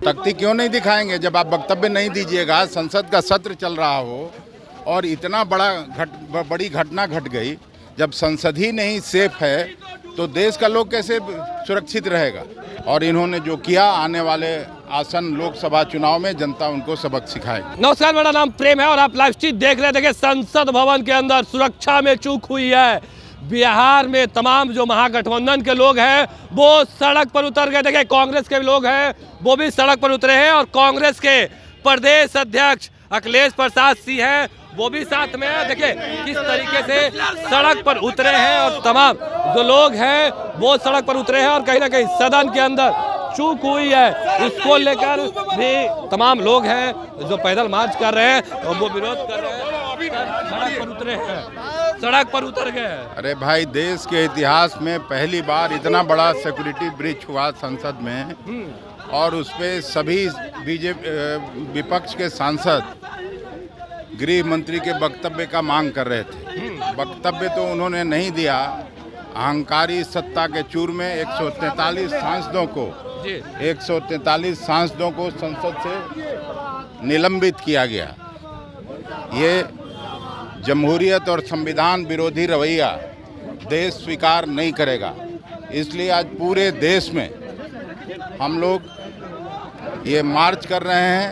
तख्ती क्यों नहीं दिखाएंगे जब आप वक्तव्य नहीं दीजिएगा, संसद का सत्र चल रहा हो और इतना बड़ी घटना घट गई। जब संसद ही नहीं सेफ है तो देश का लोग कैसे सुरक्षित रहेगा। और इन्होंने जो किया, आने वाले आसन लोकसभा चुनाव में जनता उनको सबक सिखाएगी। नमस्कार, मेरा नाम प्रेम है और आप लाइव स्ट्रीम देख रहे थे। संसद भवन के अंदर सुरक्षा में चूक हुई है। बिहार में तमाम जो महागठबंधन के लोग हैं वो सड़क पर उतर गए। देखिए, कांग्रेस के लोग हैं वो भी सड़क पर उतरे हैं और कांग्रेस के प्रदेश अध्यक्ष अखिलेश प्रसाद सिंह हैं वो भी साथ में है। देखिए किस तरीके से सड़क पर उतरे हैं और तमाम जो लोग हैं वो सड़क पर उतरे हैं और कहीं ना कहीं सदन के अंदर चूक हुई है। इसको लेकर भी तमाम लोग हैं जो पैदल मार्च कर रहे हैं और वो विरोध कर रहे हैं। सड़क पर उतरे हैं, सड़क पर उतर गए। अरे भाई, देश के इतिहास में पहली बार इतना बड़ा सिक्योरिटी ब्रीच हुआ संसद में और उस पर सभी बीजेपी विपक्ष के सांसद गृह मंत्री के वक्तव्य का मांग कर रहे थे। वक्तव्य तो उन्होंने नहीं दिया। अहंकारी सत्ता के चूर में 143 सांसदों को संसद से निलंबित किया गया। ये जमहूरियत और संविधान विरोधी रवैया देश स्वीकार नहीं करेगा। इसलिए आज पूरे देश में हम लोग ये मार्च कर रहे हैं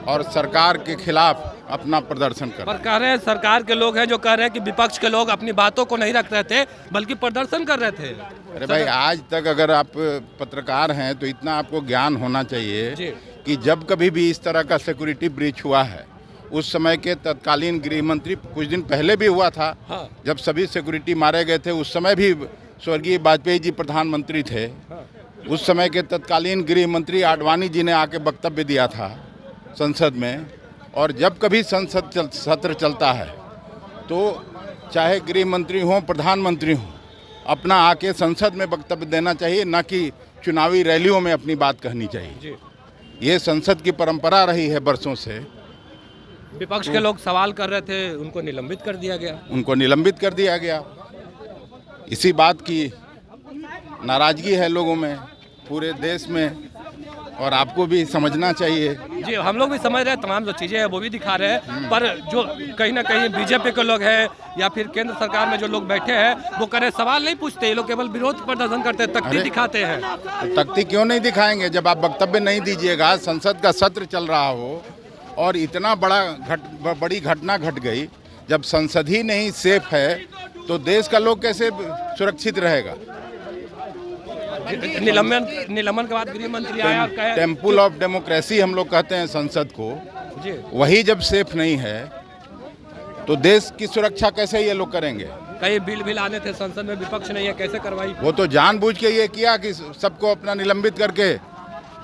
और सरकार के खिलाफ अपना प्रदर्शन कर रहे हैं। सरकार के लोग हैं जो कह रहे हैं कि विपक्ष के लोग अपनी बातों को नहीं रख रहे थे बल्कि प्रदर्शन कर रहे थे। अरे भाई, आज तक अगर आप पत्रकार हैं तो इतना आपको ज्ञान होना चाहिए कि जब कभी भी इस तरह का सिक्योरिटी ब्रीच हुआ है, उस समय के तत्कालीन गृह मंत्री, कुछ दिन पहले भी हुआ था। हाँ। जब सभी सिक्योरिटी मारे गए थे उस समय भी स्वर्गीय वाजपेयी जी प्रधानमंत्री थे। हाँ। उस समय के तत्कालीन गृह मंत्री आडवाणी जी ने आके वक्तव्य दिया था संसद में। और जब कभी संसद सत्र चलता है तो चाहे गृह मंत्री हों, प्रधानमंत्री हों, अपना आके संसद में वक्तव्य देना चाहिए, ना कि चुनावी रैलियों में अपनी बात कहनी चाहिए। ये संसद की परंपरा रही है वर्षों से। विपक्ष के लोग सवाल कर रहे थे, उनको निलंबित कर दिया गया। इसी बात की नाराजगी है लोगों में, पूरे देश में, और आपको भी समझना चाहिए। जी, हम लोग भी समझ रहे हैं, तमाम जो चीज़ें हैं वो भी दिखा रहे हैं। पर जो कहीं ना कहीं बीजेपी के लोग हैं या फिर केंद्र सरकार में जो लोग बैठे हैं वो करे सवाल नहीं पूछते, ये लोग केवल विरोध प्रदर्शन करते हैं, तख्ती दिखाते हैं। तो तख्ती क्यों नहीं दिखाएंगे जब आप वक्तव्य नहीं दीजिएगा, संसद का सत्र चल रहा हो और इतना बड़ी घटना घट गई। जब संसद ही नहीं सेफ है तो देश का लोग कैसे सुरक्षित रहेगा। निलंबन के बाद गृह मंत्री आया और कहा, टेम्पल ऑफ डेमोक्रेसी हम लोग कहते हैं संसद को। वही जब सेफ नहीं है तो देश की सुरक्षा कैसे ये लोग करेंगे। कई बिल आने थे संसद में, विपक्ष ने ये कैसे करवाई। वो तो जानबूझ के ये किया कि सबको अपना निलंबित करके,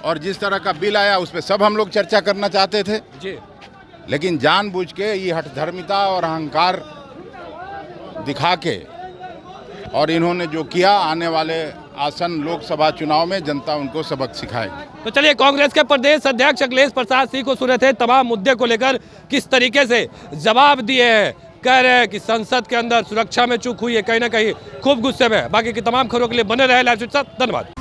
और जिस तरह का बिल आया उस पर सब हम लोग चर्चा करना चाहते थे जी। लेकिन जानबूझ के ये हठधर्मिता और अहंकार दिखा के, और इन्होंने जो किया, आने वाले आसन लोकसभा चुनाव में जनता उनको सबक सिखाएगी। तो चलिए, कांग्रेस के प्रदेश अध्यक्ष अखिलेश प्रसाद सिंह को सुने थे तमाम मुद्दे को लेकर किस तरीके से जवाब दिए हैं। कह रहे हैं कि संसद के अंदर सुरक्षा में चूक हुई है, कहीं ना कहीं खूब गुस्से में। बाकी की तमाम खबरों के लिए बने रहे लाइव स्ट्रीम के साथ। धन्यवाद।